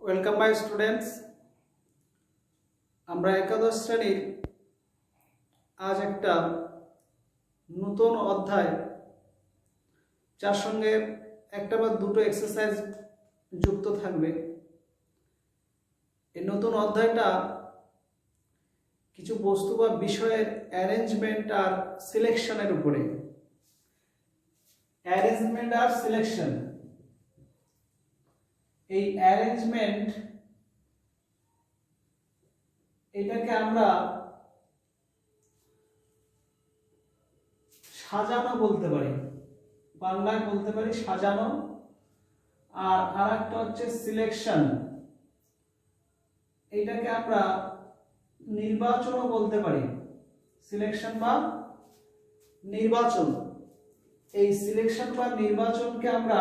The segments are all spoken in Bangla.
Welcome by students. আমরা একাদশ শ্রেণীর আজ একটা নতুন অধ্যায়, যার সঙ্গে একটা বা দুটো এক্সারসাইজ যুক্ত থাকবে। এই নতুন অধ্যায়টা কিছু বস্তু বা বিষয়ের অ্যারেঞ্জমেন্ট আর সিলেকশনের উপরে। অ্যারেঞ্জমেন্ট আর সিলেকশন, এই অ্যারেঞ্জমেন্ট এটাকে আমরা সাজানো বলতে পারি, বাংলায় বলতে পারি সাজানো। আর আরেকটা হচ্ছে সিলেকশন, এটাকে আমরা নির্বাচনও বলতে পারি। সিলেকশন বা নির্বাচন, এই সিলেকশন বা নির্বাচনকে আমরা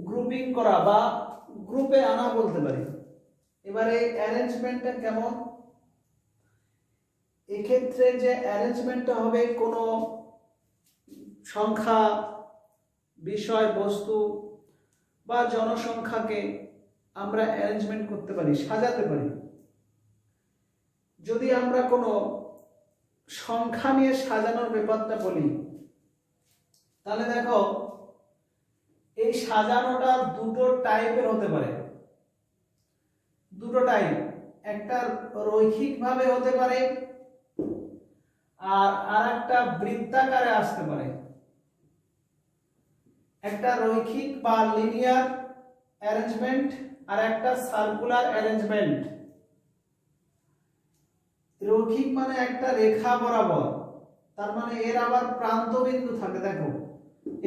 গ্রুপিং করা বা গ্রুপে আনা বলতে পারি। এবারে অ্যারেঞ্জমেন্টটা কেমন? এক্ষেত্রে যে অ্যারেঞ্জমেন্টটা হবে, কোনো সংখ্যা, বিষয়, বস্তু বা জনসংখ্যাকে আমরা অ্যারেঞ্জমেন্ট করতে পারি, সাজাতে পারি। যদি আমরা কোনো সংখ্যা নিয়ে সাজানোর ব্যাপারটা বলি, তাহলে দেখো এই সাজানোটা দুটো টাইপের হতে পারে। দুটো টাইপ, একটা রৈখিকভাবে হতে পারে আর আরেকটা বৃত্তাকারে আসতে পারে। একটা রৈখিক বা লিনিয়ার অ্যারেঞ্জমেন্ট আর একটা সার্কুলার অ্যারেঞ্জমেন্ট। রৈখিক মানে একটা রেখা বরাবর, তার মানে এর আবার প্রান্ত বিন্দু থাকে। দেখো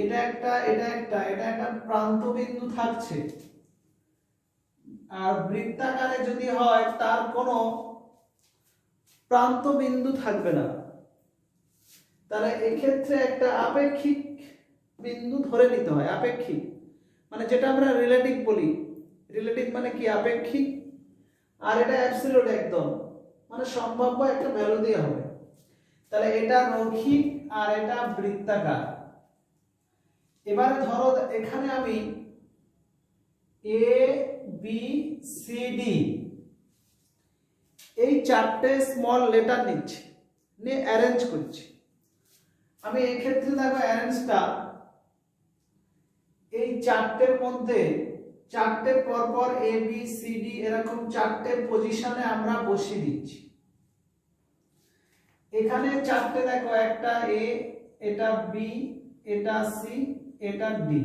এটা একটা, এটা একটা, এটা একটা প্রান্ত বিন্দু থাকছে। আর বৃত্তাকারে যদি হয়, তার কোনো প্রান্ত বিন্দু থাকবে না। তাহলে এক্ষেত্রে একটা আপেক্ষিক বিন্দু ধরে নিতে হয়। আপেক্ষিক মানে যেটা আমরা রিলেটিভ বলি। রিলেটিভ মানে কি? আপেক্ষিক। আর এটা অ্যাবসলিউট, একদম মানে সম্ভাব্য একটা ভ্যালু দিয়ে হবে। তাহলে এটা রৈখিক আর এটা বৃত্তাকার। এবারে ধরো এখানে আমি এ বি সি ডি এই চারটে স্মল লেটার নিচ্ছি, নিয়ে অ্যারেঞ্জ করছি। আমি এই ক্ষেত্রে দেখো অ্যারেঞ্জটা এই চারটের মধ্যে চারটে পরপর এ বি সি ডি এরকম চারটে পজিশনে আমরা বসিয়ে দিচ্ছি। এখানে চারটে দেখো, একটা এ, এটা বি, এটা সি, এটা ডি,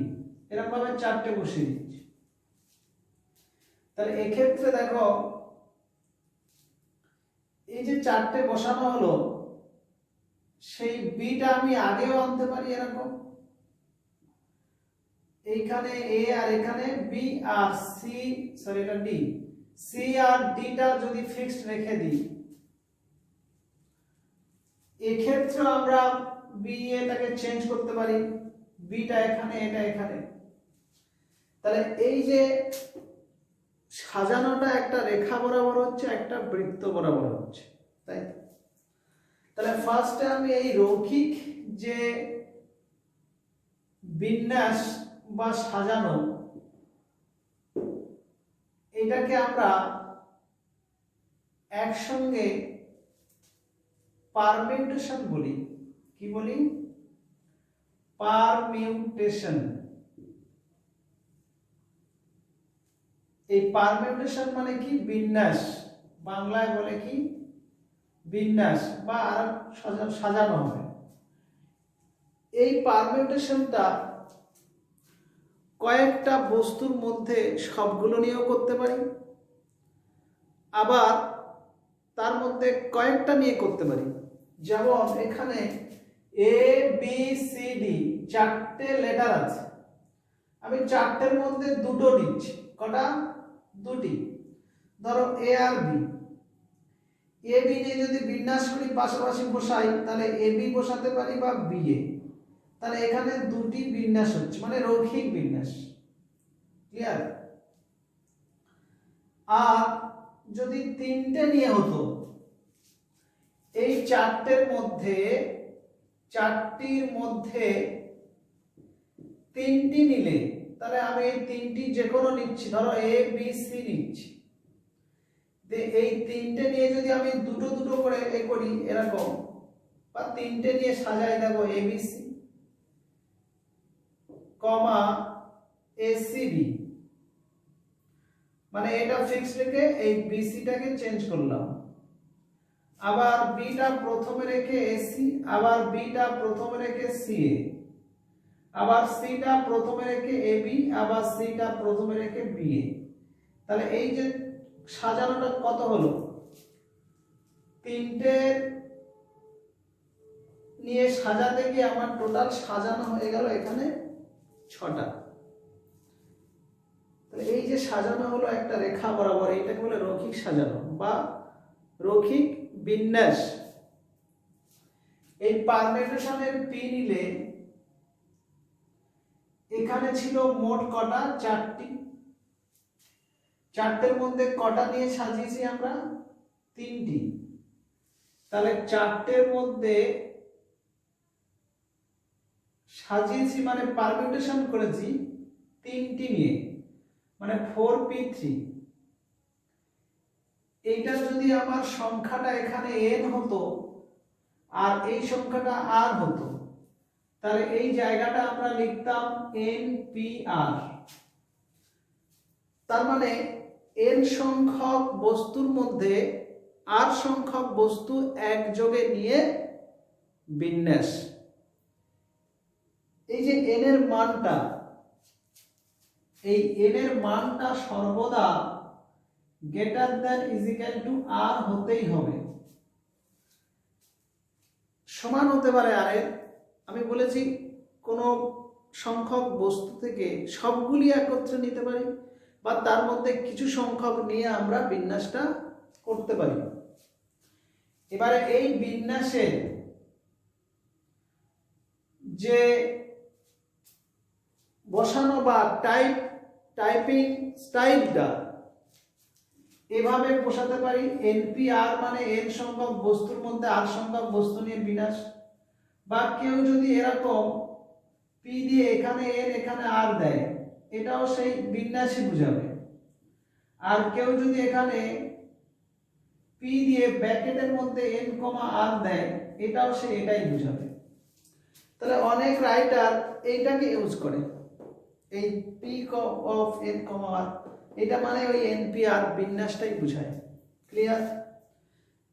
এরকম ভাবে চারটে বসিয়ে দিচ্ছি। তাহলে এক্ষেত্রে দেখো এই যে চারটে বসানো হলো, সেই বিটা আমি আগেও আনতে পারি এরকম। এইখানে এ আর এখানে বি আর সি, সরি এটা ডি, সি আর ডিটা যদি ফিক্সড রেখে দিই, এক্ষেত্রে আমরা বি এটাকে চেঞ্জ করতে পারি। বিটা এখানে, এটা এখানে। তাহলে এই যে সাজানোটা একটা রেখা বরাবর হচ্ছে, একটা বৃত্ত বরাবর হচ্ছে, তাই। তাহলে ফার্স্টে আমি এই রৈখিক যে বিন্যাস বা সাজানো, এটাকে আমরা একসঙ্গে পারমিউটেশন বলি। কি বলি? পারমিউটেশন। এই পারমিউটেশন মানে কি? বিন্যাস। বাংলায় বলে কি? বিন্যাস বা আর সাজানো হয়। এই পারমিউটেশনটা কয়েকটা বস্তুর মধ্যে সবগুলো নিয়েও করতে পারি, আবার তার মধ্যে কয়েকটা নিয়ে করতে পারি। যেমন এখানে এ বি সি ডি চারটে লেটার আছে, আমি চারটের মধ্যে দুটো নিচ্ছি। কটা? দুটি। ধরো এ আর বি। এ বি নিয়ে যদি বিন্যাস করি, পাশাপাশি বসাই, তাহলে এ বি বসাতে পারি বা বি এ। তাহলে এখানে দুটি বিন্যাস হচ্ছে, মানে রৈখিক বিন্যাস। ক্লিয়ার? আর যদি তিনটে নিয়ে হতো, এই চারটির মধ্যে তিনটি নিলে তাহলে আমি এই তিনটি যে কোনো নিচ্ছি, ধরো এ বি সি নিচ্ছি, এই তিনটে নিয়ে যদি আমি দুটো দুটো করে এ করি এরকম, বা তিনটে নিয়ে সাজাই, দেখো A B C comma A C B, মানে এটা ফিক্স রেখে এই বিসিটাকে চেঞ্জ করলাম, আবার বিটা প্রথমে রেখে এসি, আবার বিটা প্রথমে রেখে সিএ, আবার সিটা প্রথমে রেখে এবি, আবার সিটা প্রথমে রেখে বিএ। তাহলে এই যে সাজানোটা কত হলো, তিনটে নিয়ে সাজাতে গিয়ে আমার টোটাল সাজানো হয়ে গেল এখানে 6টা। তাহলে এই যে সাজানো হলো একটা রেখা বরাবর, এইটাকে বলে রৈখিক সাজানো বা রৈখিক বিন্যাস। এই পারমিউটেশনের পি নিলে এখানে ছিল মোট কটা, 4টি, 4টের মধ্যে কটা নিয়ে সাজিয়েছি আমরা, 3টি। তাহলে 4টের মধ্যে সাজিয়েছি মানে পারমিউটেশন করেছি 3টি নিয়ে, মানে 4p3। এইটা যদি আমার সংখ্যাটা এখানে n হতো আর এই সংখ্যাটা r হতো, তাহলে এই জায়গাটা আমরা লিখতাম npr। তার মানে n সংখ্যক বস্তুর মধ্যে r সংখ্যক বস্তু একযোগে নিয়ে বিন্যাস। এই যে n এর মানটা, এই n এর মানটা সর্বদা greater than is equal to r হতেই হবে, সমান হতে পারে r এর। আমি বলেছি কোন সংখ্যক বস্তু থেকে সবগুলি একত্রে নিতে পারি বা তার মধ্যে কিছু সংখ্যক নিয়ে আমরা বিন্যাসটা করতে পারি। এবারে এই বিন্যাসের যে বসানো বা টাইপিং স্টাইলটা এভাবে বসাতে পারি, npr মানে n সংখ্যক বস্তুর মধ্যে r সংখ্যক বস্তু নিয়ে বিন্যাস। বা কেউ যদি এরকম p দিয়ে এখানে n এখানে r দেয়, এটাও সেই বিন্যাসই বুঝাবে। আর কেউ যদি এখানে p দিয়ে ব্র্যাকেটের মধ্যে n, r দেয়, এটাও সে এটাই বুঝাবে। তাহলে অনেক রাইটার এইটাকে ইউজ করে, এই p অফ n, r, এটা মানে ওই npr বিন্যাসটাই বুঝায়। ক্লিয়ার?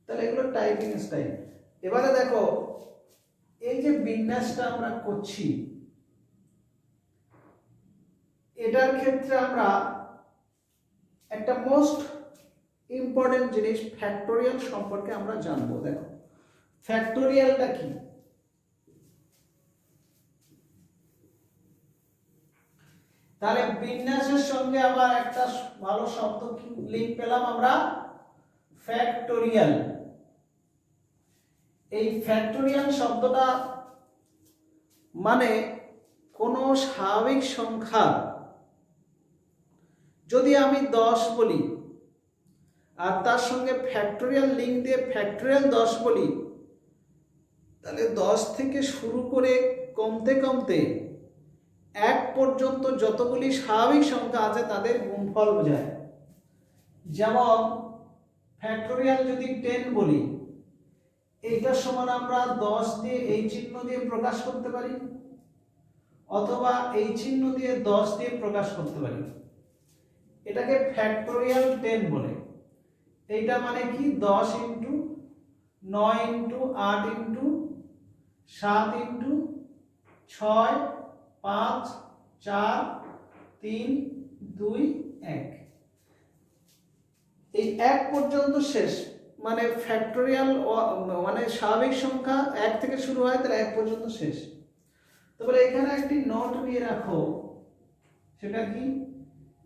তাহলে এগুলো টাইপিং স্টাইল। এবারে দেখো এই যে বিন্যাসটা আমরা করছি, এটার ক্ষেত্রে আমরা একটা মোস্ট ইম্পর্টেন্ট জিনিস ফ্যাক্টোরিয়াল সম্পর্কে আমরা জানবো। দেখো ফ্যাক্টোরিয়ালটা কি? তাহলে বিন্যাসের সঙ্গে আবার একটা ভালো শব্দ লিঙ্ক পেলাম আমরা, ফ্যাক্টোরিয়াল। এই ফ্যাক্টোরিয়াল শব্দটা মানে কোনো স্বাভাবিক সংখ্যা যদি আমি 10 বলি আর তার সঙ্গে ফ্যাক্টোরিয়াল লিঙ্ক দিয়ে ফ্যাক্টোরিয়াল 10 বলি, তাহলে 10 থেকে শুরু করে কমতে কমতে 1 পর্যন্ত যতগুলি স্বাভাবিক সংখ্যা আছে তাদের গুণফল বোঝায়। যেমন ফ্যাক্টোরিয়াল যদি 10 বলি, এইটার সমান আমরা 10 দিয়ে এই চিহ্ন দিয়ে প্রকাশ করতে পারি, অথবা এই চিহ্ন দিয়ে 10 দিয়ে প্রকাশ করতে পারি। এটাকে ফ্যাক্টোরিয়াল 10 বলে। এইটা মানে কি 10 ইন্টু 9 ইন্টু 8 ইন্টু 7 ইন্টু 6 5 4 3 2 1, এই 1 পর্যন্ত শেষ। মানে ফ্যাক্টোরিয়াল মানে স্বাভাবিক সংখ্যা 1 থেকে শুরু হয়, তাহলে 1 পর্যন্ত শেষ। তারপরে এখানে একটি নোট নিয়ে রাখো, সেটা কি,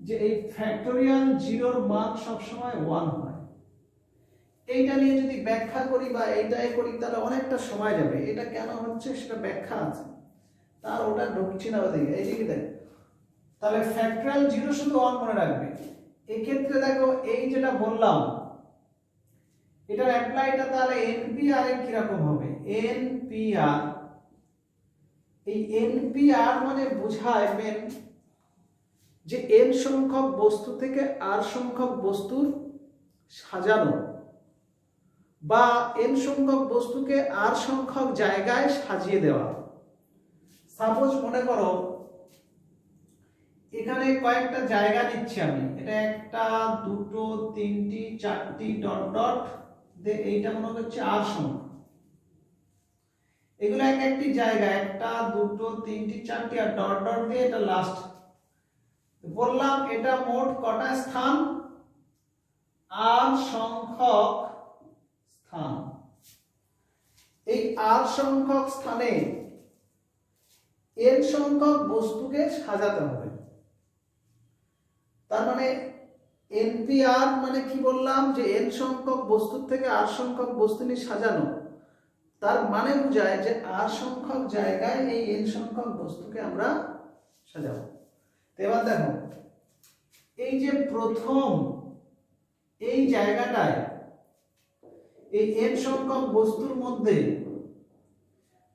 যে এই ফ্যাক্টোরিয়াল 0 এর মান সবসময় 1 হয়। এইটা নিয়ে যদি ব্যাখ্যা করি বা এইটাই করি তাহলে অনেকটা সময় যাবে। এটা কেন হচ্ছে সেটা ব্যাখ্যা আছে, তার ওটা ঢুকছি না ওদিকে, এইদিকে দেখ। তাহলে ফ্যাক্টোরিয়াল 0 শুধু 1 মনে রাখবে। এক্ষেত্রে দেখো এই যেটা বললাম, এটার অ্যাপ্লাইটা তাহলে npr এর কিরকম হবে, npr, এই npr মানে বোঝায় মেন যে n সংখ্যক বস্তু থেকে r সংখ্যক বস্তুর সাজানো বা n সংখ্যক বস্তুকে r সংখ্যক জায়গায় সাজিয়ে দেওয়া। সাপোজ মনে করো এখানে কয়েকটা জায়গা নিচ্ছি আমি, এটা একটা দুটো তিনটি চারটি ডট ডট এইটা মনে হচ্ছে r সংখ্যা। এগুলো এক একটি জায়গা, একটা দুটো তিনটি চারটি আর ডট ডট দিয়ে এটা লাস্ট। বললাম এটা মোট কটা স্থান? r সংখ্যক স্থান। এই r সংখ্যক স্থানে n সংখ্যক বস্তুকে সাজাতে হবে। তার মানে npr মানে কি বললাম, যে n সংখ্যক বস্তুর থেকে r সংখ্যক বস্তু নিয়ে সাজানো। তার মানে বোঝায় যে r সংখ্যক জায়গায় এই n সংখ্যক বস্তুকে আমরা সাজাবো। তো এবার দেখো এই যে প্রথম এই জায়গাটায় এই n সংখ্যক বস্তুর মধ্যে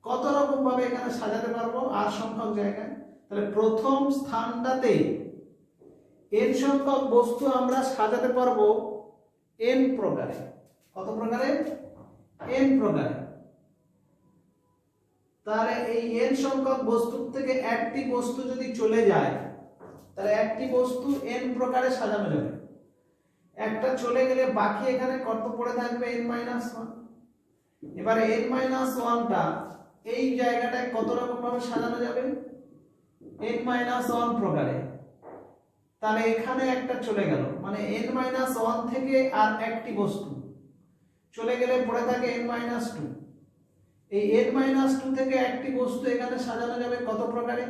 কত রকম ভাবে এখানে সাজাতে পারবো r সংখ্যক জায়গায়। তাহলে প্রথম স্থানটাতে n সংখ্যক বস্তু আমরা সাজাতে পারবো n প্রকারে। কত প্রকারে? n প্রকারে। তাহলে এই n সংখ্যক বস্তু থেকে একটি বস্তু যদি চলে যায় তাহলে একটি বস্তু n প্রকারে সাজানো যাবে। একটা চলে গেলে বাকি এখানে কত পড়ে থাকবে? n-1। এবারে n-1টা এই জায়গাটায় কত রকম ভাবে সাজানো যাবে? n-1 প্রকারে। তাহলে এখানে একটা চলে গেল, মানে n-1 থেকে আর একটি বস্তু চলে গেলে পড়ে থাকে n-2। এই n-2 থেকে একটি বস্তু এখানে সাজানো যাবে কত প্রকারে?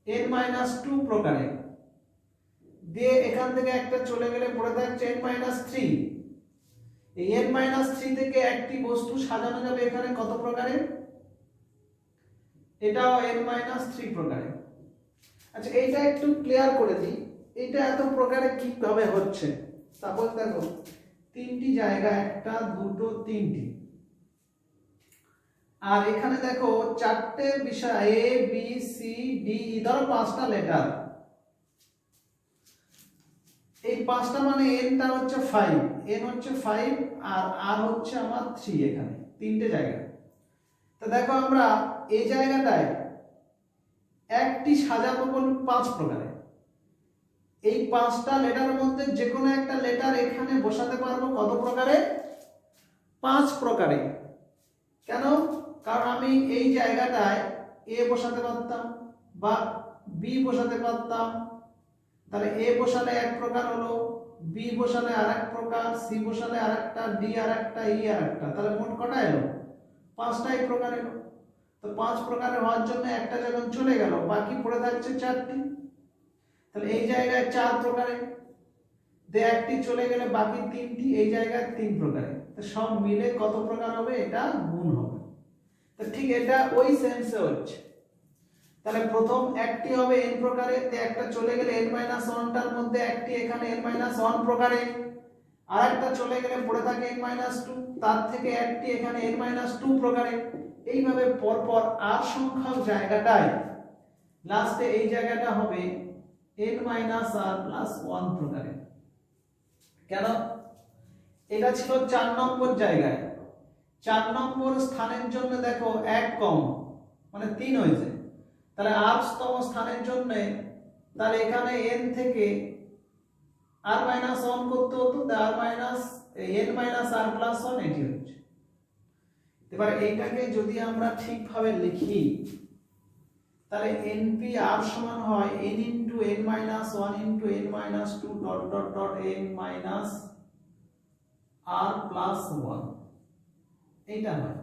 n-2 প্রকারে। দিয়ে এখান থেকে একটা চলে গেলে পড়ে থাকছে n-3। এই n-3 থেকে একটি বস্তু সাজানো যাবে এখানে কত প্রকারে? এটাও n-3 প্রকারে। আচ্ছা এইটা একটু ক্লিয়ার করে দিই, এটা এত প্রকারে কিভাবে হচ্ছে। সাপোজ দেখো তিনটি জায়গা, একটা দুটো তিনটি, আর এখানে দেখো চারটে বিষয় এ বি সি ডি, ধরো পাঁচটা লেটার। এই পাঁচটা মানে n টা হচ্ছে 5, n হচ্ছে 5 আর r হচ্ছে আমার 3। এখানে তিনটে জায়গা। তো দেখো আমরা এই জায়গাটায় একটি সাজাবো বল 5 প্রকারে। এই পাঁচটা লেটারের মধ্যে যে কোনো একটা লেটার এখানে বসাতে পারবো কত প্রকারে? 5 প্রকারে। কেন? কারণ আমি এই জায়গাটায় a বসাতে পারতাম বা b বসাতে পারতাম। তাহলে a বসালে এক প্রকার হলো, b বসালে আরেক প্রকার, c বসালে আরেকটা, d আরেকটা, e আরেকটা। তাহলে মোট কটা এলো? 5টাই প্রকার এলো। তো 5 প্রকারের হওয়ার জন্য একটা যখন চলে গেল বাকি পড়ে থাকছে 4টি। তাহলে এই জায়গায় 4 প্রকারে, যে একটি চলে গেলে বাকি 3টি, এই জায়গায় 3 প্রকারে। তো সব মিলে কত প্রকার হবে? এটা গুণ হবে। তো ঠিক এটা ওই সেন্সে হচ্ছে। তাহলে প্রথম একটি হবে n প্রকারে, তে একটা চলে গেলে n-1 টার মধ্যে একটি এখানে n-1 প্রকারে, আর একটা চলে গেলে পড়ে থাকে n-2, তার থেকে একটি এখানে n-2 প্রকারে। এইভাবে পরপর r সংখ্যক জায়গাটায় লাস্টে এই জায়গাটা হবে n-r+1 প্রকারে। কেন? এটা ছিল 4 নম্বর জায়গায়। 4 নম্বর স্থানের জন্য দেখো 1 কম, মানে 3 হয়েছে। তাহলে 8তম স্থানের জন্য তাহলে এখানে n থেকে r-1 করতে হতো, n-r+1 এটি হচ্ছে। এবার এইটাকে যদি আমরা ঠিকভাবে লিখি তাহলে npr সমান হয় n * n-1 * n-2 dot dot dot n-r+1। এইটা হয়।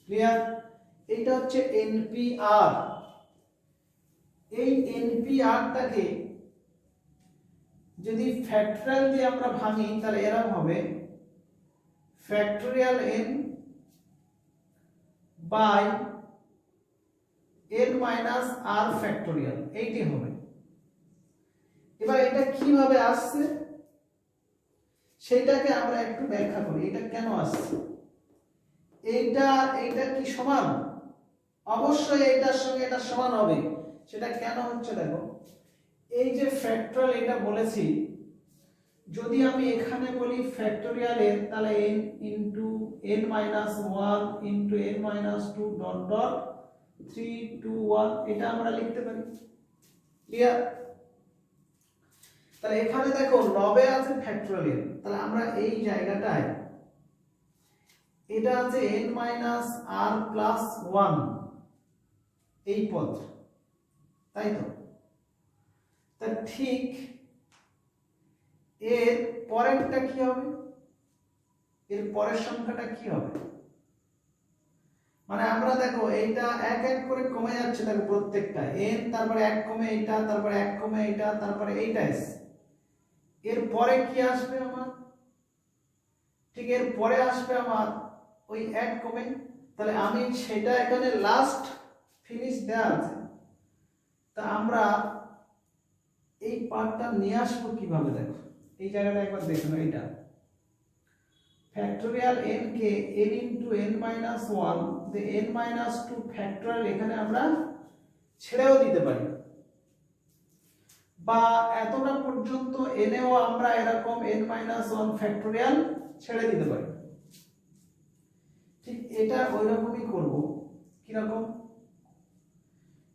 ক্লিয়ার? এটা হচ্ছে npr। এই npr-টাকে যদি ফ্যাক্টরিয়াল দিয়ে আমরা ভাঙি তাহলে এরকম হবে factorial n by n-r factorial, এইটি হবে। এবার এটা কিভাবে আসছে সেটাকে আমরা একটু ব্যাখ্যা করি। এটা কেন আসছে? এইটা কি সমান? অবশ্যই এটার সঙ্গে এটা সমান হবে। সেটা কেন হচ্ছে দেখো, এই যে ফ্যাক্টরিয়াল এটা বলেছি, যদি আমি এখানে বলি ফ্যাক্টরিয়াল n, তাহলে n into n minus 1 into n minus 2 dot dot 3 2 1 এটা আমরা লিখতে পারি। ক্লিয়ার? তাহলে এখানে দেখো 9 এ আছে ফ্যাক্টরিয়াল n, তাহলে আমরা এই জায়গাটায় এটা আছে n মাইনাস r প্লাস 1 এই পদ, তাই তো? তা ঠিক এর পরেরটা কি হবে, এর পরের সংখ্যাটা কি হবে? মানে আমরা দেখো এইটা এক এক করে কমে যাচ্ছে, দেখো প্রত্যেকটা n, তারপরে এক কমে এইটা, তারপরে এক কমে এইটা, তারপরে এইটা এসে এর পরে কি আসবে আমার? ঠিক এর পরে আসবে আমার ওই এক কমে। তাহলে আমি সেটা এখানে লাস্ট ফিনিশ দেওয়া আছে, তা আমরা এই পার্টটা নিয়ে আসবো কিভাবে? দেখো এই জায়গাটা একবার দেখো, এইটা ফ্যাক্টরিয়াল n কে n ইনটু n মাইনাস 1 দে n মাইনাস 2 ফ্যাক্টরিয়াল এখানে আমরা ছেড়েও দিতে পারি, বা এতটা পর্যন্ত এনেও আমরা এরকম n মাইনাস 1 ফ্যাক্টরিয়াল ছেড়ে দিতে পারি। ঠিক এটা ওই রকমই করব। কি রকম?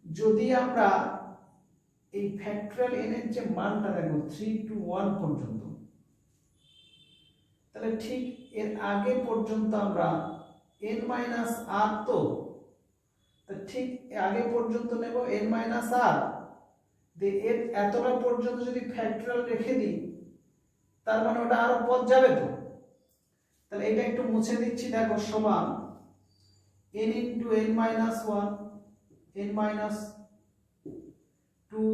যদি আমরা এই ফ্যাক্টরিয়াল n এর যে মানটা দেখো 3 টু 1 পর্যন্ত, তাহলে ঠিক এর আগে পর্যন্ত আমরা n মাইনাস r, তো ঠিক আগে পর্যন্ত নেব n মাইনাস r, এর এতটা পর্যন্ত যদি ফ্যাক্টরিয়াল রেখে দিই, তার মানে ওটা আরো পদ যাবে তো। তাহলে এটা একটু মুছে দিচ্ছি, দেখো সমান n into n minus 1 n minus 2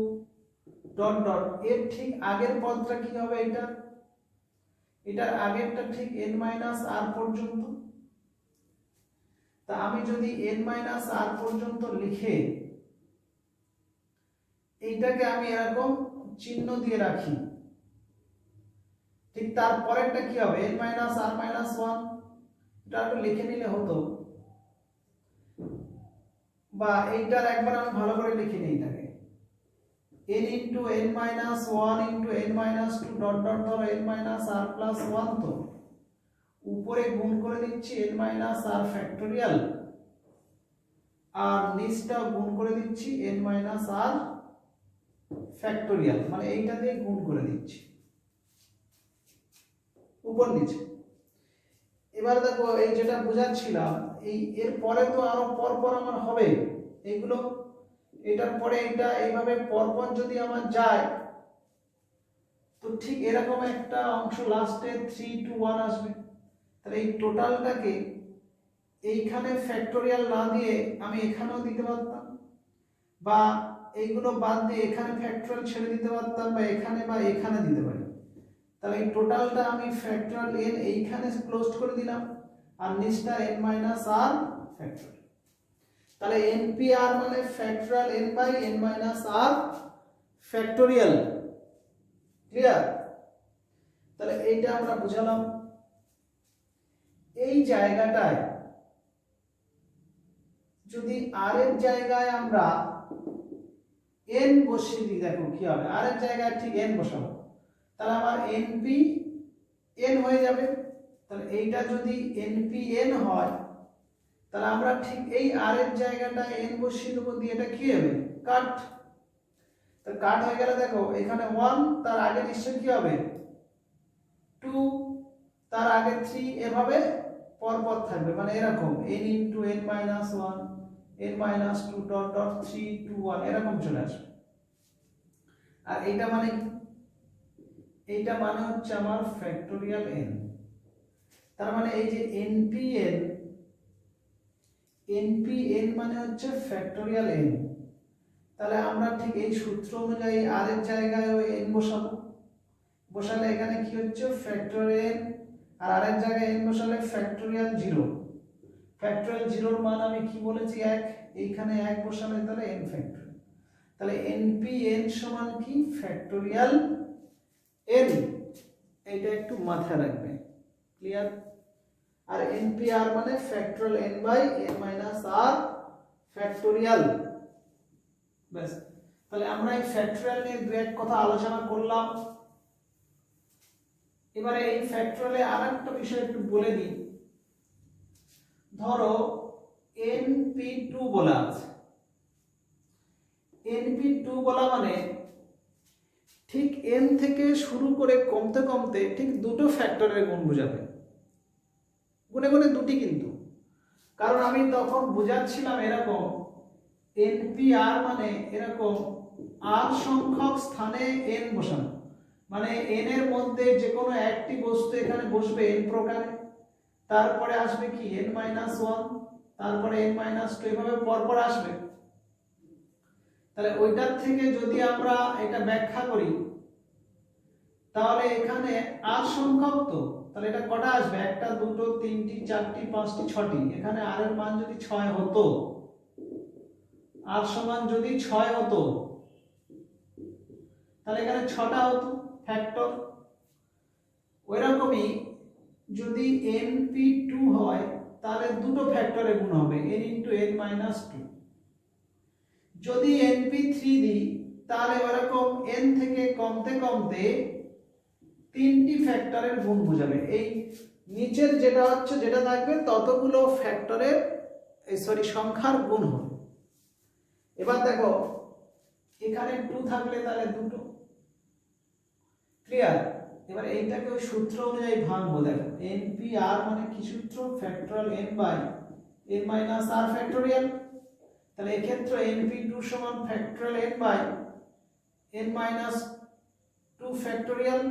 dot dot এর ঠিক আগের পদটা কি হবে? এটা এটার আগেরটা ঠিক n মাইনাস r পর্যন্ত। তা আমি যদি n মাইনাস r পর্যন্ত লিখে এইটাকে আমি এরকম চিহ্ন দিয়ে রাখি, ঠিক তারপরেরটা কি হবে? n মাইনাস r মাইনাস 1, এটা একটু লিখে নিলে হতো, বা এইটার একবার আমি ভালো করে লিখে নিই, এটাকে n into n minus 1 into n minus 2 dot dot ধরো n মাইনাস r প্লাস 1, তো উপরে গুণ করে দিচ্ছি n মাইনাস r ফ্যাক্টরিয়াল, আর নিচটা গুণ করে দিচ্ছি n মাইনাস r ফ্যাক্টরিয়াল, মানে এইটা দিয়ে গুণ করে দিচ্ছি উপর নিচে। এবার দেখো এই যেটা বোঝাচ্ছিলাম, এই এর পরে তো আরো পর পর আমার হবে এইগুলো, এটার পরে এটা এইভাবে পরপর যদি আমার যায়, তো ঠিক এরকম একটা অংশ লাস্টে 3 টু 1 আসবে। তাহলে এই টোটালটাকে এইখানে ফ্যাক্টরিয়াল না দিয়ে আমি এখানেও দিতে পারতাম, বা এইগুলো বাদ দিয়ে এখানে ফ্যাক্টরিয়াল ছেড়ে দিতে পারতাম, বা এখানে দিতে পারি। তাহলে এই টোটালটা আমি ফ্যাক্টরিয়াল n এইখানে ক্লোজ করে দিলাম, আর নিচটা n মাইনাস r ফ্যাক্টরিয়াল। তাহলে npr মানে factorial n by n minus r factorial. Clear? তাহলে এইটা আমরা বুঝালাম। এই জায়গাটায় যদি r এর জায়গায় আমরা n বসিয়ে দিই, দেখো কি হবে? r এর জায়গায় ঠিক n বসাবো, তাহলে আমার np n হয়ে যাবে। তাহলে এইটা যদি npn হয়, তাহলে আমরা ঠিক এই r এর জায়গাটায় n বসিয়ে দেবো, দিয়ে এটা কি হবে? কাট। তো কাট হয়ে গেলে দেখো এখানে 1, তার আগে নিশ্চয় কি হবে? 2, তার আগে 3, এভাবে পরপর থাকবে, মানে এরকম n into n minus 1 n minus 2 dot dot 3 2 1 এরকম চলে আসবে। আর এইটা মানে কি? এইটা মানে হচ্ছে আমার ফ্যাক্টরিয়াল n। তার মানে এই যে npn মানে হচ্ছে ফ্যাক্টরিয়াল n। তাহলে আমরা ঠিক এই সূত্র অনুযায়ী r এর জায়গায় ওই n বসাবো, বসালে এখানে কি হচ্ছে? ফ্যাক্টরিয়াল n, আর r এর জায়গায় n বসালে ফ্যাক্টরিয়াল 0। ফ্যাক্টরিয়াল 0 এর মান আমি কি বলেছি? 1, এইখানে 1 বসালে তাহলে n ফ্যাক্টরিয়াল। তাহলে npn সমান কি? Factorial n। এইটা একটু মাথায় রাখবে। ক্লিয়ার? আর npr মানে factorial n by n minus r factorial. ব্যাস, তাহলে আমরা এই ফ্যাক্টরিয়াল নিয়ে দু এক কথা আলোচনা করলাম। এবারে এই ফ্যাক্টরিয়ালে আরেকটা বিষয় একটু বলে দিই। ধরো np2 বলা আছে, np2 বলা মানে ঠিক n থেকে শুরু করে কমতে কমতে ঠিক দুটো ফ্যাক্টরের গুণ বোঝাবে, গুণে গুণে দুটি কিন্তু, কারণ আমি তখন বোঝাচ্ছিলাম এরকম npr মানে এরকম r সংখ্যক স্থানে n বসানো, মানে n এর মধ্যে যে কোনো একটি বস্তু এখানে বসবে n প্রকারে, তারপরে আসবে কি n-1, তারপরে n-2, এভাবে পরপর আসবে। তাহলে ওইটার থেকে যদি আমরা এটা ব্যাখ্যা করি তাহলে এখানে r সংখ্যক, তো তাহলে এটা কটা আসবে, একটা দুটো তিনটি চারটি পাঁচটি ছটি, এখানে r এর মান যদি 6 হতো, r সমান যদি 6 হতো তাহলে এখানে 6টা হতো ফ্যাক্টর। ওইরকমই যদি np2 হয় তাহলে দুটো ফ্যাক্টরে গুণ হবে n × n-2। যদি np3 দিই তাহলে ওরকম n থেকে কমতে কমতে তিনটি ফ্যাক্টরের গুণ বোঝাবে। এই নিচের যেটা হচ্ছে যেটা থাকবে ততগুলো ফ্যাক্টরের সংখ্যার গুণ হবে। এবার দেখো এখানে 2 থাকলে তাহলে দুটো, ক্লিয়ার? এবার এইটাকে ওই সূত্র অনুযায়ী ভাঙবো। দেখো npr মানে কি সূত্র, ফ্যাক্টরিয়াল n/n-r ফ্যাক্টরিয়াল। তাহলে এই ক্ষেত্রে np2 সমান ফ্যাক্টরিয়াল n/n-2 ফ্যাক্টরিয়াল।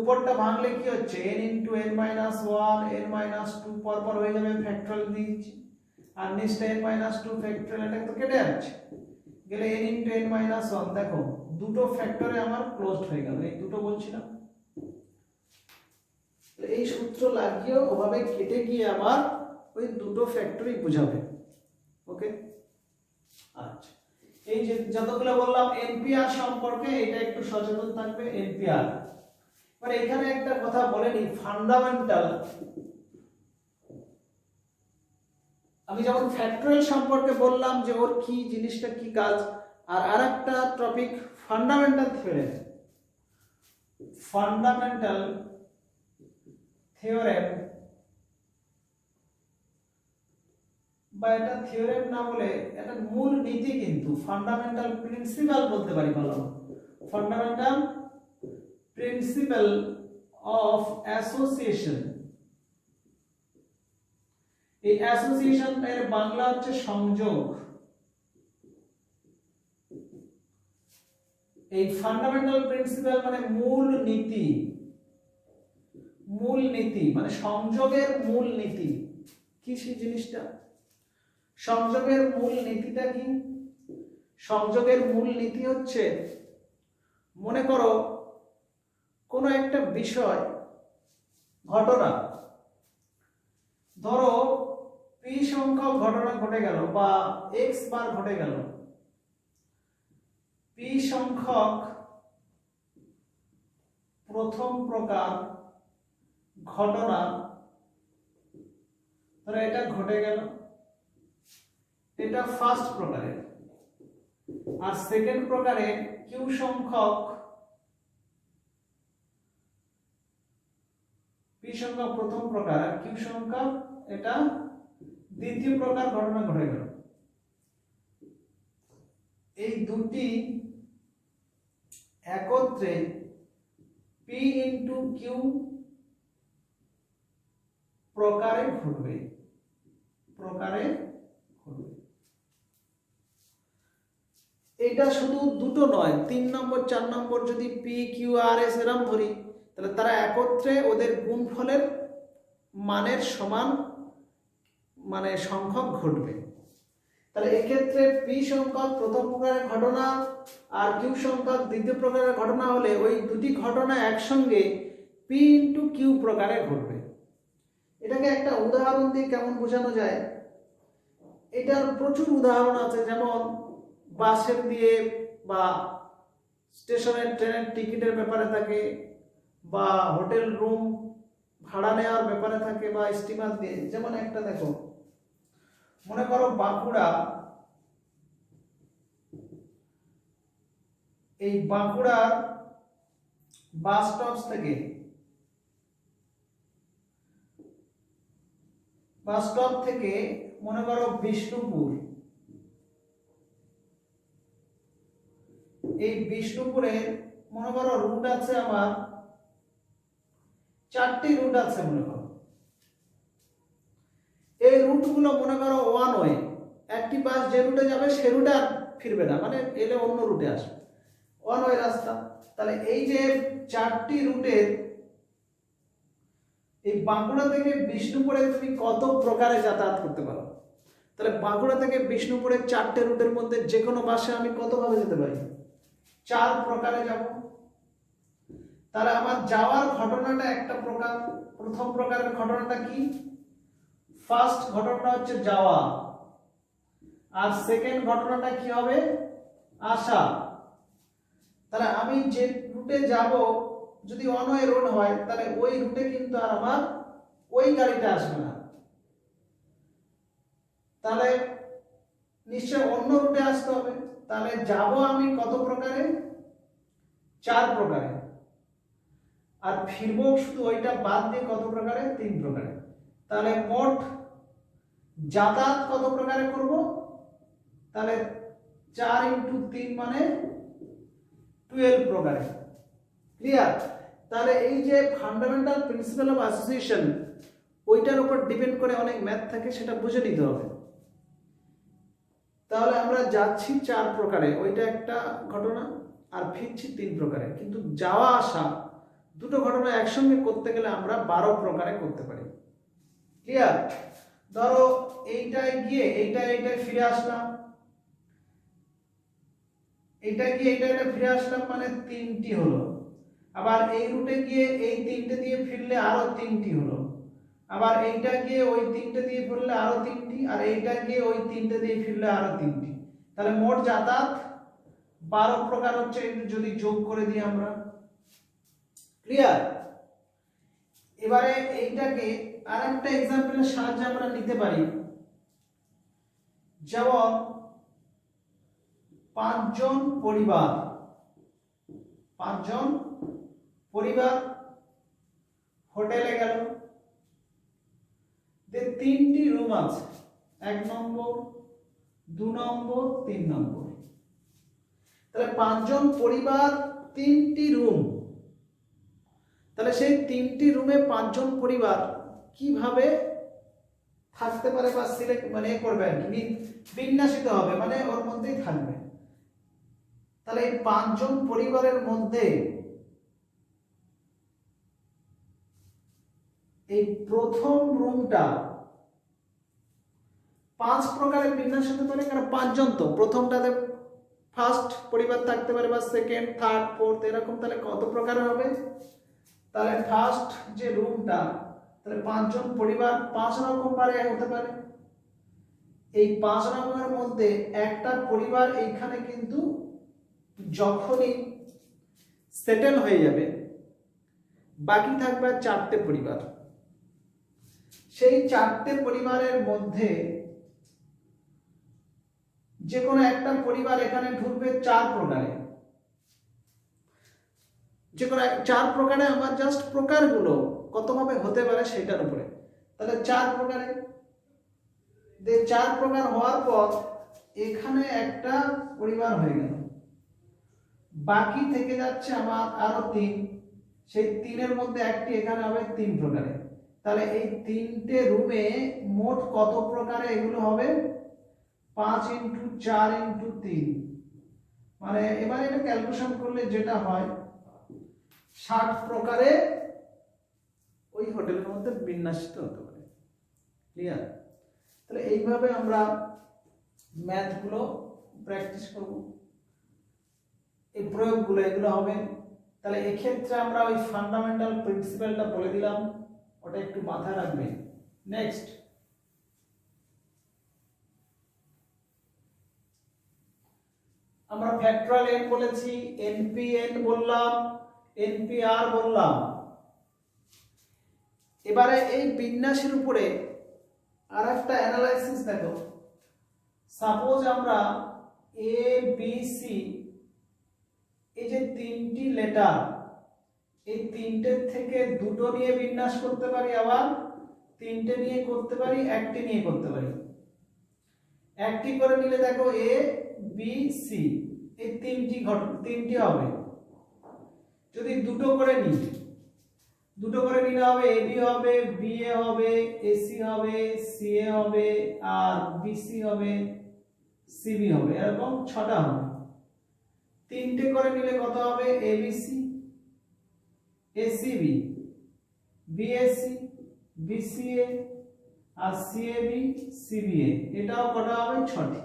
উপরটা ভাঙলে কি হচ্ছে n × n-1 n-2 পরপর হয়ে যাবে, ফ্যাক্টরিয়াল দিয়েছি, আর নিচটা n-2 ফ্যাক্টরিয়াল, এটা তো কেটে যাচ্ছে, গেলে n × n-1। দেখো দুটো ফ্যাক্টরে আমার ক্লোজড হয়ে গেল, এই দুটো বলছিলাম। এই সূত্র লাগিয়ে ওভাবে কেটে গিয়ে আবার ওই দুটো ফ্যাক্টরি বোঝাবে। ওকে, আচ্ছা, এই যে যতগুলো বললাম npr সম্পর্কে এটা একটু সচেতন থাকবে। npr মানে এখানে একটা কথা বলে নি, ফান্ডামেন্টাল। আমি যখন ফ্যাক্টরিয়াল সম্পর্কে বললাম যে ওর কি জিনিসটা কি কাজ, আর আরেকটা topic fundamental theorem. Fundamental theorem বা এটা থিওরেম না বলে এটা মূল নীতি, কিন্তু ফান্ডামেন্টাল প্রিন্সিপাল বলতে পারি। বলো ফান্ডামেন্টাল প্রিন্সিপাল অফ অ্যাসোসিয়েশন। এই অ্যাসোসিয়েশন এর বাংলা হচ্ছে সংযোগ। এই ফান্ডামেন্টাল প্রিন্সিপাল মানে মূল নীতি, মূল নীতি মানে সংযোগের মূল নীতি কি, সেই জিনিসটা সংযোগের মূল নীতিটা কি? সংযোগের মূল নীতি হচ্ছে, মনে করো কোনো একটা বিষয় ঘটনা, ধরো p সংখ্যক ঘটনা ঘটে গেল বা x বার ঘটে গেল, p সংখ্যক প্রথম প্রকার ঘটনা, ধরো এটা ঘটে গেল, এটা ফার্স্ট প্রকারের, আর সেকেন্ড প্রকারে q সংখ্যক p সংখ্যক প্রথম প্রকার আর q সংখ্যক এটা দ্বিতীয় প্রকার ঘটনা ঘটে গেল। এই দুটি একত্রে p × q প্রকারে ঘটবে, প্রকারে ঘটবে। এটা শুধু দুটো নয়, 3 নম্বর 4 নম্বর যদি p q r s এরম ধরি, তাহলে তারা একত্রে ওদের গুণফলের মানের সমান মানে সংখ্যক ঘটবে। তাহলে এক্ষেত্রে p সংখ্যক প্রথম প্রকারের ঘটনা আর q সংখ্যক দ্বিতীয় প্রকারের ঘটনা হলে ওই দুটি ঘটনা একসঙ্গে p × q প্রকারে ঘটবে। এটাকে একটা উদাহরণ দিয়ে কেমন বোঝানো যায়, এটার প্রচুর উদাহরণ আছে, যেমন বাসের দিয়ে বা স্টেশনের ট্রেনের টিকিটের ব্যাপারে থাকে, বা হোটেল রুম ভাড়া নেওয়ার ব্যাপারে থাকে, বা স্টিমার দিয়ে। যেমন একটা দেখো, মনে করো বাঁকুড়া এই বাঁকুড়ার বাস স্টপ থেকে মনে করো বিষ্ণুপুর, এই বিষ্ণুপুরের মনে করো রুট আছে আমার 4টি রুট আছে মনে করো। এই রুটগুলো মনে করো ওয়ান ওয়ে, একটি বাস যে রুটে যাবে সে রুটে আর ফিরবে না, মানে এলে অন্য রুটে আসবে, ওয়ান ওয়ে রাস্তা। তাহলে এই যে 4টি রুটের এই বাঁকুড়া থেকে বিষ্ণুপুরে তুমি কত প্রকারে যাতায়াত করতে পারো? তাহলে বাঁকুড়া থেকে বিষ্ণুপুরের 4টে রুটের মধ্যে যে কোনো বাসে আমি কতভাবে যেতে পারি? 4 প্রকারে যাব। তাহলে আমার যাওয়ার ঘটনাটা একটা প্রকার। প্রথম প্রকারের ঘটনাটা কি? ফার্স্ট ঘটনাটা হচ্ছে যাওয়া, আর সেকেন্ড ঘটনাটা কি হবে? আসা। তাহলে আমি যে রুটে যাব যদি ওয়ান ওয়ে রোড হয় তাহলে ওই রুটে কিন্তু আর আমার ওই গাড়িটা আসবে না, তাহলে নিশ্চয় অন্য রুটে আসতে হবে। তাহলে যাব আমি কত প্রকারে? 4 প্রকারে। আর ফিরবো শুধু ওইটা বাদ দিয়ে কত প্রকারে? 3 প্রকারে। তাহলে মোট যাতায়াত কত প্রকারে করব? তাহলে 4 × 3 মানে 12 প্রকারে। ক্লিয়ার? তাহলে এই যে ফান্ডামেন্টাল প্রিন্সিপাল অফ অ্যাসোসিয়েশন, ওইটার উপর ডিপেন্ড করে অনেক ম্যাথ থাকে, সেটা বুঝে নিতে হবে। তাহলে আমরা যাচ্ছি 4 প্রকারে, ওইটা একটা ঘটনা, আর ফিরছি 3 প্রকারে। কিন্তু যাওয়া আসা দুটো ঘটনা একসঙ্গে করতে গেলে আমরা 12 প্রকারে করতে পারি। ক্লিয়ার? ধরো এইটায় গিয়ে এইটায় ফিরে আসলাম, এইটা গিয়ে এইটা ফিরে আসলাম, মানে 3টি হলো। আবার এই রুটে গিয়ে এই 3টে দিয়ে ফিরলে আরো 3টি হলো। আবার এইটা গিয়ে ওই 3টে দিয়ে ফিরলে আরো 3টি, আর এইটা গিয়ে ওই 3টে দিয়ে ফিরলে আরো 3টি। তাহলে মোট যাতায়াত 12 প্রকার হচ্ছে, যদি যোগ করে দিই আমরা। ক্লিয়ার? এবারে এইটাকে আরেকটা এক্সাম্পলের সাহায্যে আমরা নিতে পারি। যেমন 5 জন পরিবার হোটেলে গেল, 3টি রুম আছে, 1 নম্বর, 2 নম্বর, 3 নম্বর। তাহলে 5 জন পরিবার, 3টি রুম। তাহলে সেই 3টি রুমে 5 জন পরিবার কিভাবে থাকতে পারে বা সিলেক্ট মানে করবে আর কি, বিন্যাসিত হবে, মানে ওর মধ্যেই থাকবে। তাহলে এই 5 জন পরিবারের মধ্যে এই প্রথম রুমটা 5 প্রকারের বিন্যাস হতে পারে, কারণ 5 জন তো প্রথমটাতে ফার্স্ট পরিবার থাকতে পারে বা সেকেন্ড, থার্ড, ফোর্থ এরকম। তাহলে কত প্রকারের হবে? তাহলে ফার্স্ট যে রুমটা, তাহলে 5 জন পরিবার 5 রকম ভাবে হতে পারে। এই 5 রকমের মধ্যে একটা পরিবার এইখানে কিন্তু যখনই সেটেল হয়ে যাবে, বাকি থাকবে 4টে পরিবার। সেই 4টে পরিবারের মধ্যে যে কোনো একটা পরিবার এখানে ঢুকবে 4 প্রকারে। যে কোনো 4 প্রকারে আমার জাস্ট প্রকারগুলো কতভাবে হতে পারে সেটার উপরে। তাহলে 4 প্রকারে 4 প্রকার হওয়ার পর এখানে একটা পরিবার হয়ে গেল, বাকি থেকে যাচ্ছে আমার আরো 3। সেই 3-এর মধ্যে একটি এখানে হবে 3 প্রকারে। তাহলে এই 3টে রুমে মোট কত প্রকারে এগুলো হবে? 5 × 4 × 3, মানে এবারে এটা ক্যালকুলেশন করলে যেটা হয় 60 প্রকারে ওই হোটেলের মধ্যে বিন্যাসিত হতে পারে। ক্লিয়ার? তাহলে এইভাবে আমরা ম্যাথগুলো প্র্যাকটিস করব, এই প্রয়োগগুলো এগুলো হবে। তাহলে এই ক্ষেত্রে আমরা ওই ফান্ডামেন্টাল প্রিন্সিপালটা বলে দিলাম, ওটা একটু মাথায় রাখবেন। নেক্সট আমরা ফ্যাক্টরাল n বলেছি, npn বললাম, npr বললাম। এবারে এই বিন্যাসের উপরে আরেকটা অ্যানালাইসিস দেখো। সাপোজ আমরা a b c তিনটি লেটার, এই তিনটের থেকে দুটো নিয়ে বিন্যাস করতে পারি, আবার তিনটে নিয়ে করতে পারি, একটি নিয়ে করতে পারি। একটি করে নিলে দেখো এ বি সি, এই তিনটি হবে। যদি দুটো করে নিই, দুটো করে নিলে হবে এ বি হবে, বি এ হবে, এসি হবে, সি এ হবে, আর বিসি হবে, সিবি হবে, এরকম 6টা হবে। তিনটে করে নিলে কত হবে? এবিসি, এসিবি, বিএসসি, বিসিএ, আর সিএবি, সিবিএ, এটাও কটা হবে? 6টি।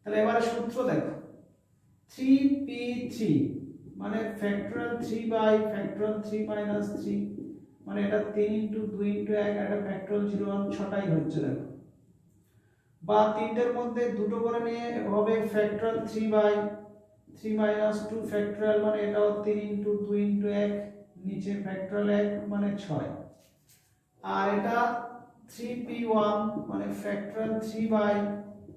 তাহলে এবারে সূত্র দেখো, 3p3 মানে ফ্যাক্টরিয়াল 3 বাই ফ্যাক্টরিয়াল 3 মাইনাস 3, মানে এটা 3 ইনটু 2 ইনটু 1, এটা ফ্যাক্টরিয়াল 0 6টাই হচ্ছে দেখো। বা তিনটের মধ্যে দুটো করে নিয়ে হবে ফ্যাক্টরিয়াল 3 বাই 3 মাইনাস 2 ফ্যাক্টরিয়াল, মানে এটাও 3 ইনটু 2 ইনটু 1, নিচে ফ্যাক্টরিয়াল 1 মানে 6। আর এটা 3p1 মানে ফ্যাক্টরিয়াল 3 বাই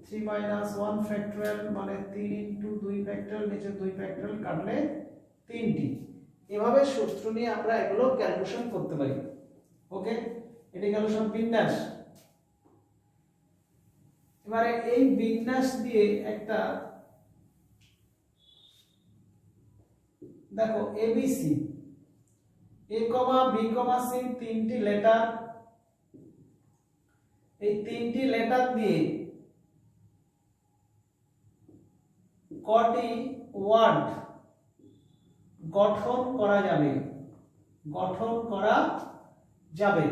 3 মাইনাস 1 ফ্যাক্টরিয়াল, মানে 3 ইনটু 2 ফ্যাক্টরিয়াল, নিচে 2 ফ্যাক্টরিয়াল কাটলে 3টি। এভাবে সূত্র নিয়ে আমরা এগুলো ক্যালকুলেশন করতে পারি। ওকে, এটা গেল সব বিন্যাস। এবারে এই বিন্যাস দিয়ে একটা দেখো এবিসি, এ কমা বি কমা সি তিনটি লেটার, এই তিনটি লেটার দিয়ে কটি ওয়ার্ড গঠন করা যাবে, গঠন করা যাবে।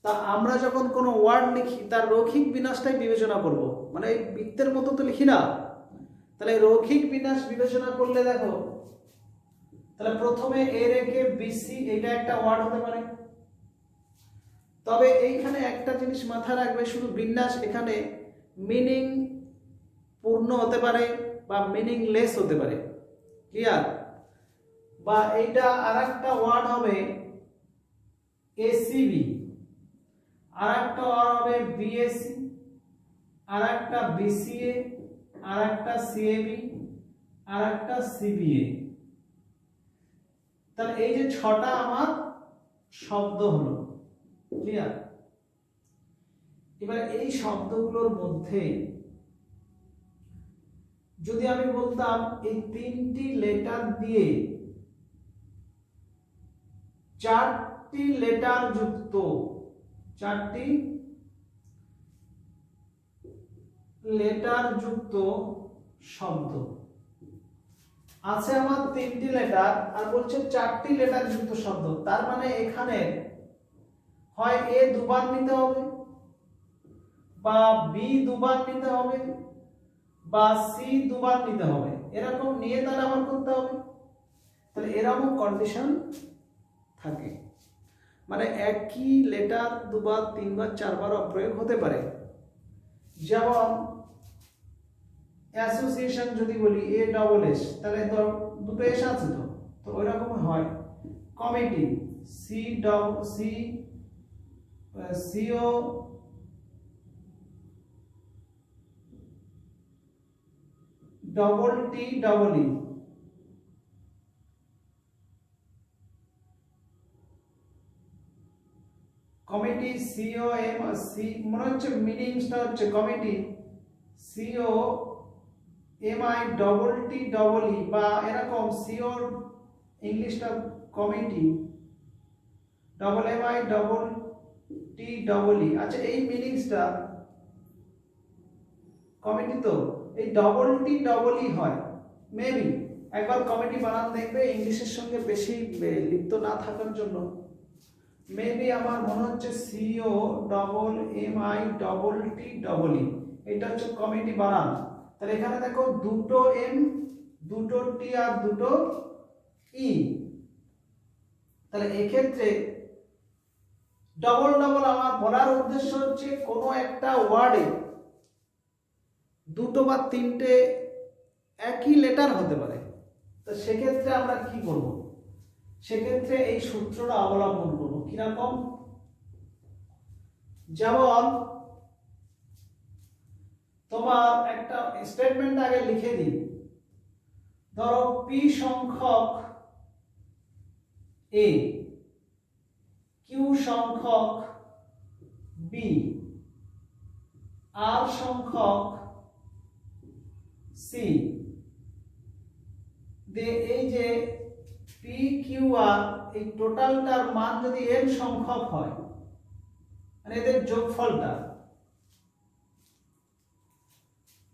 তা আমরা যখন কোনো ওয়ার্ড লিখি তার রৈখিক বিন্যাসটাই বিবেচনা করব, মানে এই বৃত্তের মতো তো লিখি না। তাহলে রৈখিক বিন্যাস বিবেচনা করলে দেখো, তাহলে প্রথমে এ রেখে বিসি, এটা একটা ওয়ার্ড হতে পারে। তবে এইখানে একটা জিনিস মাথায় রাখবে, শুধু বিন্যাস, এখানে মিনিং পূর্ণ হতে পারে বা মিনিংলেস হতে পারে, ক্লিয়ার? বা এইটা আরেকটা ওয়ার্ড হবে এসিবি, আরেকটা ওয়ার্ড হবে বিএসসি, আরেকটা বিসিএ, আরেকটা সিএবি, আরেকটা সিবিএ। তাহলে এই যে 6টা আমার শব্দ হলো, ক্লিয়ার? এবার এই শব্দগুলোর মধ্যে যদি আমি বলতাম এই তিনটি লেটার দিয়ে 4টি লেটার যুক্ত, 4টি লেটার যুক্ত শব্দ আছে আমার, 3টি লেটার, আর বলছে 4টি লেটার যুক্ত শব্দ। তার মানে এখানে হয় এ দুবার নিতে হবে, বা বি দুবার নিতে হবে, বা সি দুবার নিতে হবে, এরকম নিয়ে তাহলে আমার করতে হবে। তাহলে এরকম কন্ডিশন থাকে, মানে একই লেটার দুবার, তিনবার, চারবার প্রয়োগ হতে পারে। যেমন অ্যাসোসিয়েশন যদি বলি এ ডবল এস, তাহলে ধর দুটো এস আছে, তো ওই রকম হয়। Committee C C O double T double E, committee C O M C, মনে হচ্ছে মিনিংসটা হচ্ছে committee C O M I double T double E, বা এরকম সিও ইংলিশটা committee double M I double T double E. আচ্ছা, এই মিনিংসটা কমিটি, তো এই ডবল টি ডবল ই হয় মেবি। একবার কমিটি বানান দেখবে, ইংলিশের সঙ্গে বেশি লিপ্ত না থাকার জন্য মেবি আমার মনে হচ্ছে C O double M I double T double E, এটা হচ্ছে কমিটি বানান। তাহলে এখানে দেখো দুটো এম, দুটো টি আর দুটো ই। তাহলে এক্ষেত্রে ডবল ডবল আমার বলার উদ্দেশ্য হচ্ছে কোনো একটা ওয়ার্ডে দুটো বা তিনটে একই লেটার হতে পারে। তো সেক্ষেত্রে আমরা কি করব? সেক্ষেত্রে এই সূত্রটা অবলম্বন করব। কিরকম? যেমন তোমার একটা স্টেটমেন্ট আগে লিখে দিই, ধরো পি সংখ্যক এ, কিউ সংখ্যক বি, আর সংখ্যক সি, এই যে পি কিউ আর এই টোটালটার মান যদি এন সংখ্যক হয়, মানে এদের যোগফলটা,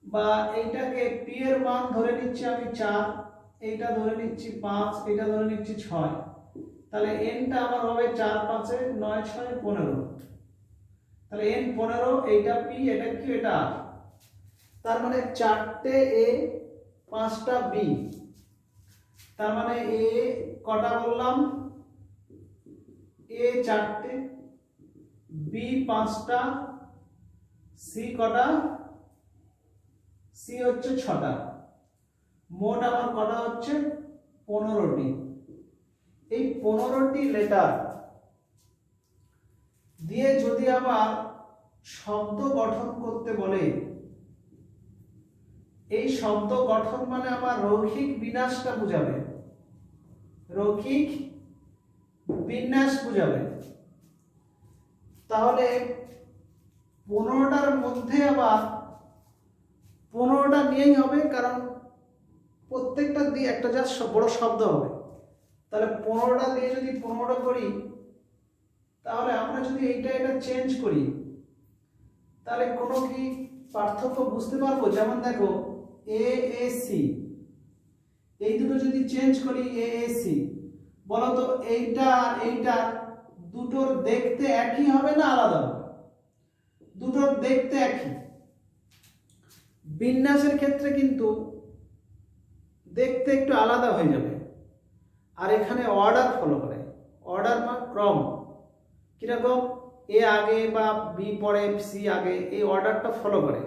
বা এইটাকে পি এর মান ধরে নিচ্ছি আমি 4, এইটা ধরে নিচ্ছি 5, এইটা ধরে নিচ্ছি 6, তাহলে এনটা আমার হবে 4 5 9 6 15, তাহলে এন 15, এইটা পি, এটা কিউ, এটা আর, তার মানে 4টে এ 5টা বি, তার মানে এ কটা বললাম, এ 4টে, বি 5টা, সি কটা, সি হচ্ছে 6টা, মোট আমার কটা হচ্ছে 15টি। এই 15টি লেটার দিয়ে যদি আবার শব্দ গঠন করতে বলে, এই শব্দ গঠন মানে আমার রৈখিক বিন্যাসটা বুঝাবে, রৈখিক বিন্যাস বুঝাবে, তাহলে 15টার মধ্যে আবার 15টা নিয়েই হবে, কারণ প্রত্যেকটা দিয়ে একটা যা বড় শব্দ হবে, তাহলে 15টা দিয়ে যদি 15টা করি, তাহলে আমরা যদি এটা চেঞ্জ করি, তাহলে কোনো কি পার্থক্য বুঝতে পারবো? যেমন দেখো এ এ সি, এই দুটো যদি চেঞ্জ করি এ এ সি, বলো তো এইটা আর এইটা দুটোর দেখতে একই হবে না আলাদা হবে? দুটোর দেখতে একই, বিন্যাসের ক্ষেত্রে কিন্তু দেখতে একটু আলাদা হয়ে যাবে, আর এখানে অর্ডার ফলো করে, অর্ডার বা ক্রম, কিরকম এ আগে বা বি পরে সি আগে, এই অর্ডারটা ফলো করে।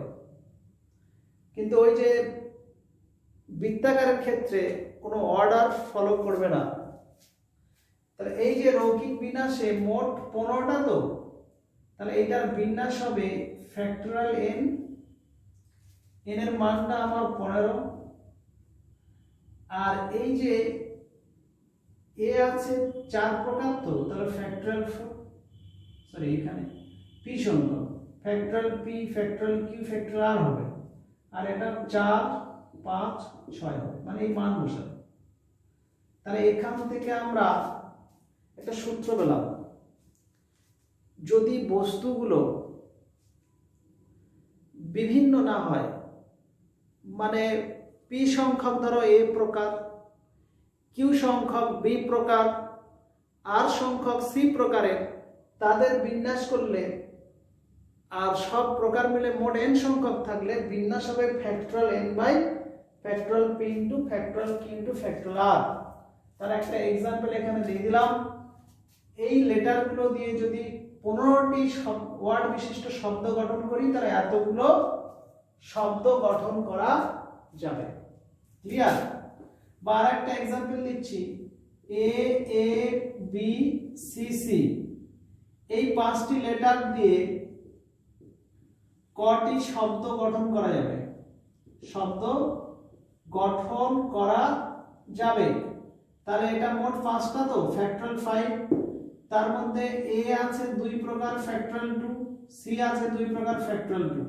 কিন্তু ওই যে বৃত্তাকারের ক্ষেত্রে কোনো অর্ডার ফলো করবে না। তাহলে এই যে রৈখিক বিন্যাসে মোট 15টা, তো তাহলে এইটার বিন্যাস হবে ফ্যাক্টরিয়াল এন, এন এর মানটা আমার 15, আর এই যে এ আছে 4 প্রকার, তো তাহলে ফ্যাক্টরিয়াল, সরি এখানে পি সংখ্যক, factorial P, factorial Q, factorial R হবে, আর এটা 4 5 6 হবে, মানে এই মান বসাবে। তাহলে এখান থেকে আমরা একটা সূত্র পেলাম, যদি বস্তুগুলো বিভিন্ন না হয়, মানে পি সংখ্যক ধরো এ প্রকার, কিউ সংখ্যক বি প্রকার, আর সংখ্যক সি প্রকারের, তাদের বিন্যাস করলে আর সব প্রকার মিলে মোট এন সংখ্যক থাকলে বিন্যাস হবে factorial N by factorial P into factorial Q into factorial R. তার একটা एग्जांपल এখানে দিয়ে দিলাম, এই লেটারগুলো দিয়ে যদি 15টি ওয়ার্ড বিশিষ্ট শব্দ গঠন করি, তাহলে এতগুলো শব্দ গঠন করা যাবে। ক্লিয়ার? বা আরেকটা एग्जांपल দিচ্ছি, এ এ বি সি সি, এই 5টি লেটার দিয়ে কটি শব্দ গঠন করা যাবে? শব্দ গঠন করা যাবে। তাহলে এটা মোট 5টা, তো ফ্যাক্টরিয়াল 5, তার মধ্যে এ আছে 2 প্রকার ফ্যাক্টরিয়াল 2, সি আছে 2 প্রকার ফ্যাক্টরিয়াল 2,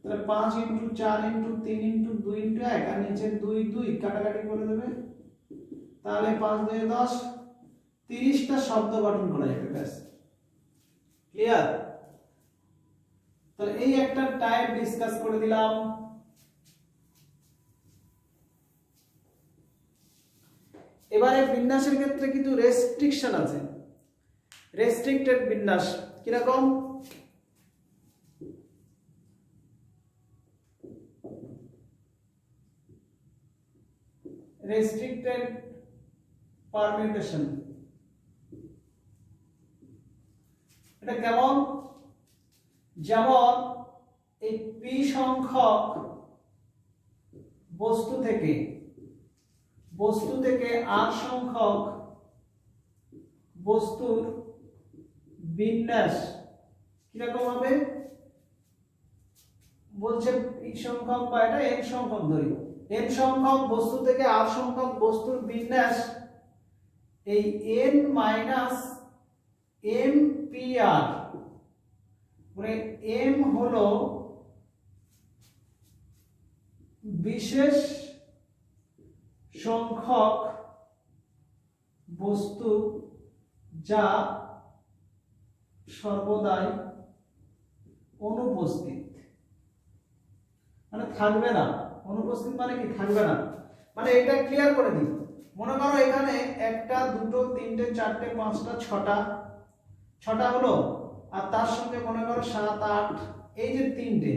তাহলে 5 * 4 * 3 * 2 * 1, আর নিচে 2 2 কাটাকাটি করে দেবে, তাহলে 5 2 10, 30টা শব্দ গঠন করা যাবে। ব্যাস, ক্লিয়ার? তাহলে এই একটা টাইপ ডিসকাস করে দিলাম। এবারে বিন্যাসের ক্ষেত্রে কিন্তু রেস্ট্রিকশন আছে, রেস্ট্রিক্টেড বিন্যাস কিরকম? রেস্ট্রিক্টেড পারমিউটেশন, এটা কেমন? যেমন এই পি সংখ্যক বস্তু থেকে আর সংখ্যক বস্তুর বিন্যাস কিরকম হবে? বলছে পি সংখ্যক বা এটা এন সংখ্যক ধরি, n সংখ্যক বস্তু থেকে r সংখ্যক বস্তুর বিন্যাস এই n মাইনাস mpr, মানে m হলো বিশেষ সংখ্যক বস্তু যা সর্বদাই অনুপস্থিত, মানে থাকবে না। অনুপস্থিত মানে কি? থাকবে না। মানে এটা ক্লিয়ার করে দিই। মনে করো এখানে একটা, দুটো, তিনটে, চারটে, পাঁচটা, ছটা হলো, আর তার সঙ্গে মনে করো 7, 8, এই যে তিনটে,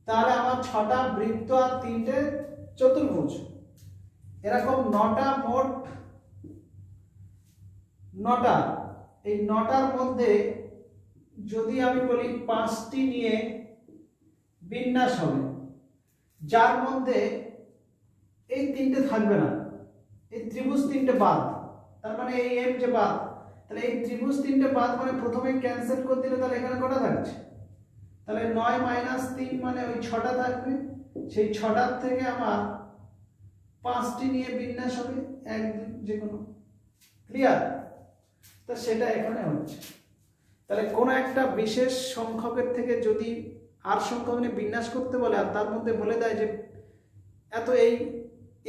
তাহলে আমার 6টা বৃত্ত আর 3টে চতুর্ভুজ, এরকম 9টা, মোট 9টা। এই 9টার মধ্যে যদি আমি বলি 5টি নিয়ে বিন্যাস হবে, যার মধ্যে এই 3টে থাকবে না, এই ত্রিভুজ 3টে বাদ, তার মানে এই এম যে বাদ, তাহলে এই ত্রিভুজ 3টে বাদ, মানে প্রথমে ক্যান্সেল করে দিলে তাহলে এখানে কটা থাকছে? তাহলে 9 মাইনাস 3 মানে ওই 6টা থাকবে। সেই 6টার থেকে আমার 5টি নিয়ে বিন্যাস হবে, 1, 2 যে কোনো। ক্লিয়ার? তো সেটা এখানে হচ্ছে। তাহলে কোন একটা বিশেষ সংখ্যকের থেকে যদি আর সংখ্যক নিয়ে বিন্যাস করতে বলে, আর তার মধ্যে বলে দেয় যে এত এই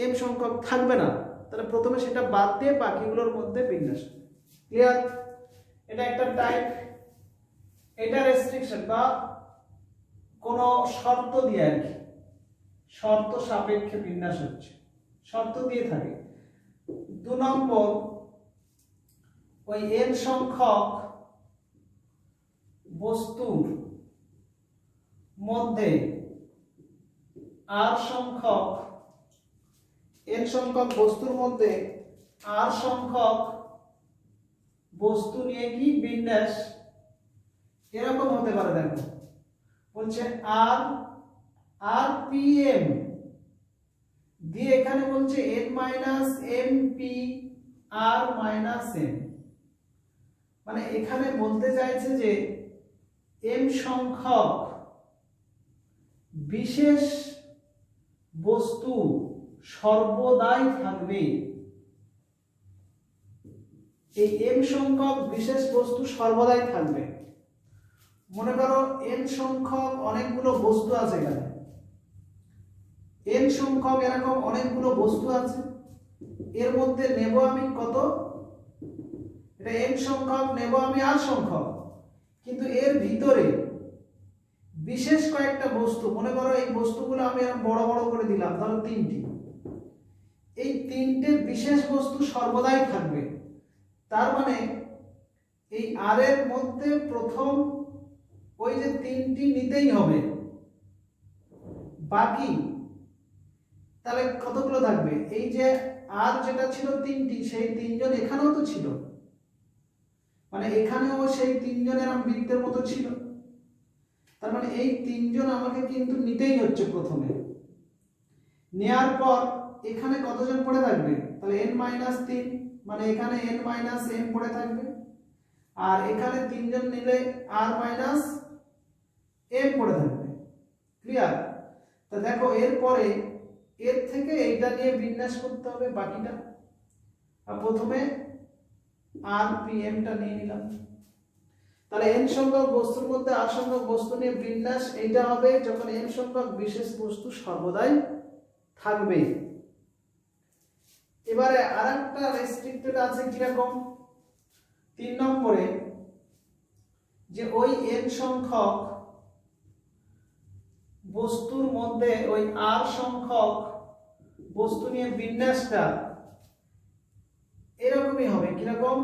m সংখ্যক থাকবে না, তাহলে প্রথমে সেটা বাদ দিয়ে বাকিগুলোর মধ্যে বিন্যাস। ক্লিয়ার? এটা একটা টাইপ। এটা রেস্ট্রিকশন বা কোন শর্ত দিয়ে আর কি, শর্ত সাপেক্ষে বিন্যাস হচ্ছে, শর্ত দিয়ে থাকে। 2 নম্বর, ওই n সংখ্যক বস্তুর মধ্যে r সংখ্যক, n সংখ্যক বস্তুর মধ্যে r সংখ্যক বস্তু নিয়ে কি বিন্যাস এরকম হতে পারে। দেখো বলছে r pm দিয়ে এখানে বলছে n minus mp r minus m, মানে এখানে বলতে চাইছে যে m সংখ্যক বিশেষ বস্তু সর্বদাই থাকবে। এই m সংখ্যক বিশেষ বস্তু সর্বদাই থাকবে। মনে করো n সংখ্যক অনেকগুলো বস্তু আছে, এখানে n সংখ্যক এরকম অনেকগুলো বস্তু আছে, এর মধ্যে নেব আমি কত? এটা n সংখ্যক, নেব আমি r সংখ্যক, কিন্তু এর ভিতরে বিশেষ কয়েকটা বস্তু, মনে করো এই বস্তুগুলো আমি বড় বড় করে দিলাম, ধরো 3টি। এই 3টে বিশেষ বস্তু সর্বদাই থাকবে। তার মানে এই r এর মধ্যে প্রথম ওই যে 3টি নিতেই হবে, বাকি তাহলে কতগুলো থাকবে? এই যে আর যেটা ছিল 3টি, সেই 3জন এখানেও তো ছিল, মানে এখানেও সেই 3জনের বৃত্তের মতো ছিল। তার মানে এই 3জন আমাকে কিন্তু নিতেই হচ্ছে প্রথমে। নেয়ার পর এখানে কতজন পড়ে থাকবে? তাহলে n-3, মানে এখানে n-m পড়ে থাকবে, আর এখানে 3জন নিলে r-m পড়ে থাকবে। ক্লিয়ার? তা দেখো এরপরে এর থেকে এইটা নিয়ে বিন্যাস করতে হবে বাকিটা। আর প্রথমে rpmটা নিয়ে নিলাম। তাহলে n সংখ্যক বস্তুর মধ্যে r সংখ্যক বস্তু নিয়ে বিন্যাস এইটা হবে যখন m সংখ্যক বিশেষ বস্তু সর্বদাই থাকবে। এবারে আরেকটা রেস্ট্রিক্টেড আছে, কিরকম? 3 নম্বরে, যে ওই n সংখ্যক বস্তুর মধ্যে ওই r সংখ্যক বস্তু নিয়ে বিন্যাসটা এরকমই হবে। কিরকম?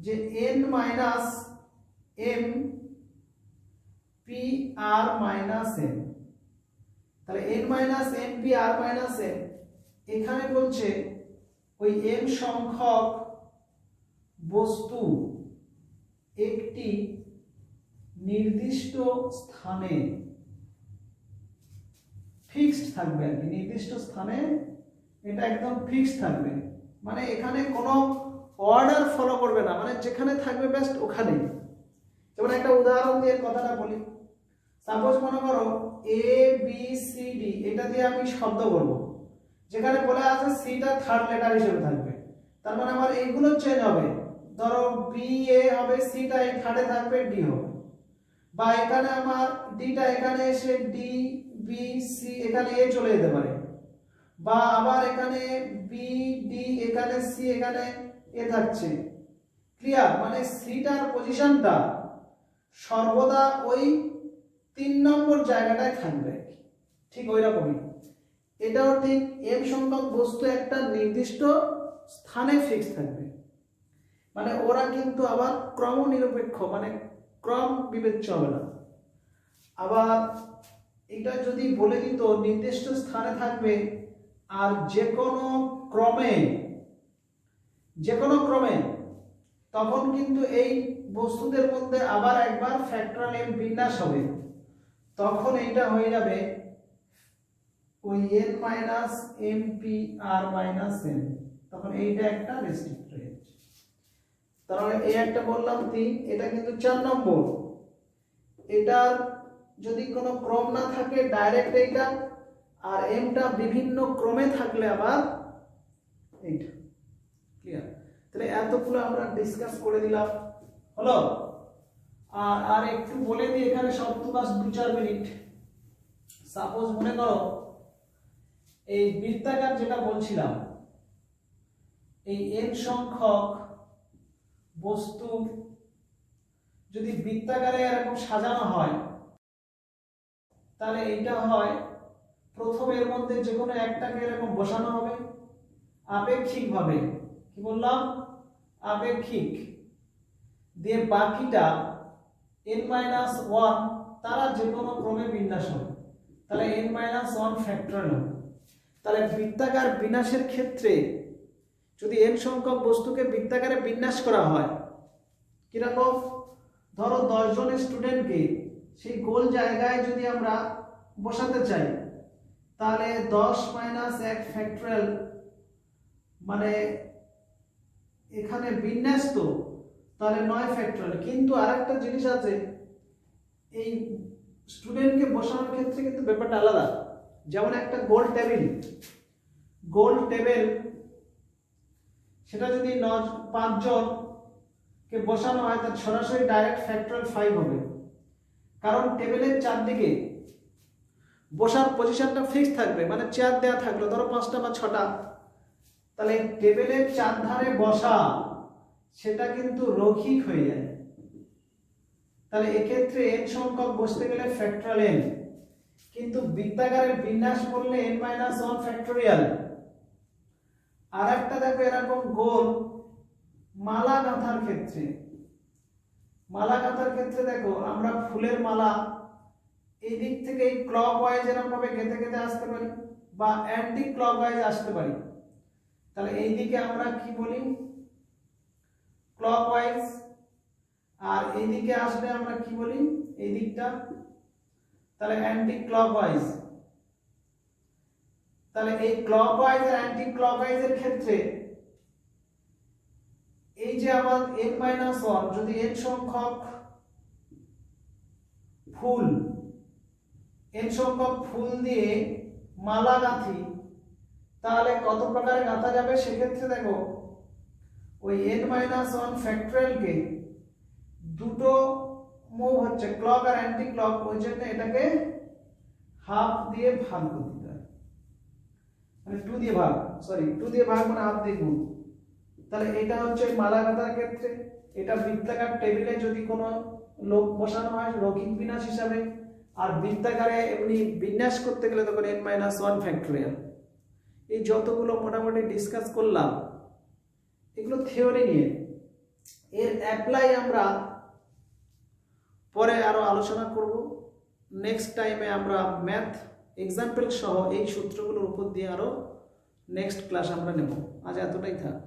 যে n minus m p r minus m, তাহলে n minus m p r minus m, এখানে বলছে ওই m সংখ্যক বস্তু একটি নির্দিষ্ট স্থানে ফিক্সড থাকবে আর কি, নির্দিষ্ট স্থানে এটা একদম ফিক্সড থাকবে, মানে এখানে কোনো অর্ডার ফলো করবে না, মানে যেখানে থাকবে বেস্ট ওখানেই। যেমন একটা উদাহরণ দিয়ে কথাটা বলি, সাপোজ মনে করো এ বি সি ডি, এটা দিয়ে আমি শব্দ বলবো, যেখানে বলে আছে সিটা থার্ড লেটার হিসেবে থাকবে, তার মানে আমার এইগুলো চেঞ্জ হবে। ধরো বি এ হবে, সিটা এই থার্ডে থাকবে, ডি হবে। বা এখানে আমার ডিটা এখানে এসে ডি বি সি এখানে এ চলে যেতে পারে, বা আবার এখানে বি ডি এখানে সি এখানে এ থাকছে। ক্লিয়ার? মানে সিটার পজিশনটা সর্বদা ওই 3 নম্বর জায়গাটায় থাকবে, ঠিক ওই রকমই এটাও ঠিক m সংখ্যক বস্তু একটা নির্দিষ্ট স্থানে ফিক্স থাকবে, মানে ওরা কিন্তু আবার ক্রম নিরপেক্ষ, মানে ক্রম বিবেচ্য হবে না। আবার এটা যদি বলে দিত নির্দিষ্ট স্থানে থাকবে আর যে কোনো ক্রমে, তখন কিন্তু এই বস্তুদের মধ্যে আবার একবার ফ্যাক্টরাল m বিন্যাস হবে, তখন এইটা হয়ে যাবে ওই n minus mp r minus n, তখন এইটা একটা রেস্ট্রিক্ট রেঞ্জ। তাহলে এই একটা বললাম 3, এটা কিন্তু 4 নম্বর। এটার যদি কোনো ক্রম না থাকে ডাইরেক্ট এইটা, আর mটা বিভিন্ন ক্রমে থাকলে আবার এইটা। ক্লিয়ার? তাহলে এতগুলো আমরা ডিসকাস করে দিলাম, হলো? আর একটু বলে দিই এখানে শব্দ বাস 2-4 মিনিট। সাপোজ মনে করো এই বৃত্তাকার যেটা বলছিলাম, এই n সংখ্যক বস্তু যদি বৃত্তাকারে এরকম সাজানো হয়, তাহলে এইটা হয় প্রথম এর মধ্যে যে কোনো একটাকে এরকম বসানো হবে আপেক্ষিকভাবে। কি বললাম? আপেক্ষিক। দিয়ে বাকিটা n-1 তারা যে কোনো ক্রমে বিন্যাস হবে, তাহলে n-1 ফ্যাক্টরাল হবে। তাহলে বৃত্তাকার বিন্যাসের ক্ষেত্রে যদি n সংখ্যক বস্তুকে বৃত্তাকারে বিন্যাস করা হয়, কিরকম? ধরো 10 জনের স্টুডেন্টকে সেই গোল জায়গায় যদি আমরা বসাতে চাই, তাহলে 10-1 ফ্যাক্টরাল, মানে এখানে বিন্যাস তো তাহলে 9 ফ্যাক্টরাল। কিন্তু আরেকটা জিনিস আছে, এই স্টুডেন্টকে বসানোর ক্ষেত্রে কিন্তু ব্যাপারটা আলাদা। যেমন একটা গোল টেবিল, সেটা যদি 5 জনকে বসানো হয়, তার সরাসরি ডাইরেক্ট ফ্যাক্টরাল 5 হবে, কারণ টেবিলের চারদিকে বসার পজিশনটা ফিক্স থাকবে, মানে চেয়ার দেওয়া থাকলো ধরো 5টা বা 6টা, তাহলে টেবিলের চারধারে বসা সেটা কিন্তু রৈখিক হয়ে যায়। তাহলে এক্ষেত্রে n সংখ্যক বসতে গেলে ফ্যাক্টরাল n, কিন্তু বৃত্তাকারের বিন্যাস করলে n-1 ফ্যাক্টোরিয়াল। আর একটা দেখো এরকম গোল মালা গাঁথার ক্ষেত্রে দেখো আমরা ফুলের মালা এই দিক থেকে এই ক্লকওয়াইজ এরকম ভাবে গেঁথে গেঁথে আসতে পারি, বা অ্যান্টি ক্লকওয়াইজ আসতে পারি। তাহলে এই দিকে আমরা কি বলি? ক্লকওয়াইজ। আর এই দিকে আসলে আমরা কি বলি? এই দিকটা, তাহলে অ্যান্টি ক্লকওয়াইজ। তাহলে এই ক্লকওয়াইজ আর অ্যান্টি ক্লকওয়াইজের ক্ষেত্রে এই যে আমার n-1 যদি n সংখ্যক ফুল দিয়ে মালা গাঁথি, তাহলে কত প্রকারে গাঁথা যাবে? সেক্ষেত্রে দেখো ওই n-1 ফ্যাক্টরালকে দুটো মুভ হচ্ছে, ক্লক আর অ্যান্টি ক্লক, ওই জন্য এটাকে হাফ দিয়ে ভাগ করতে হয়, মানে 2 দিয়ে ভাগ মানে হাফ দিয়ে গুণ। তাহলে এটা হচ্ছে মালা গাঁথার ক্ষেত্রে। এটা বৃত্তাকার টেবিলে যদি কোনো লোক বসানো হয় রৈখিক বিন্যাস হিসাবে, আর বৃত্তাকারে এমনি বিন্যাস করতে গেলে তখন n-1 ফ্যাক্টোরিয়াল। এই যতগুলো মোটামুটি ডিসকাস করলাম, এগুলো থিওরি নিয়ে, এর অ্যাপ্লাই আমরা পরে আরো আলোচনা করব। নেক্সট টাইমে আমরা ম্যাথ এক্সাম্পল সহ এই সূত্রগুলোর উপর দিয়ে আরো নেক্সট ক্লাস আমরা নেব। আজ এতটাই থাক।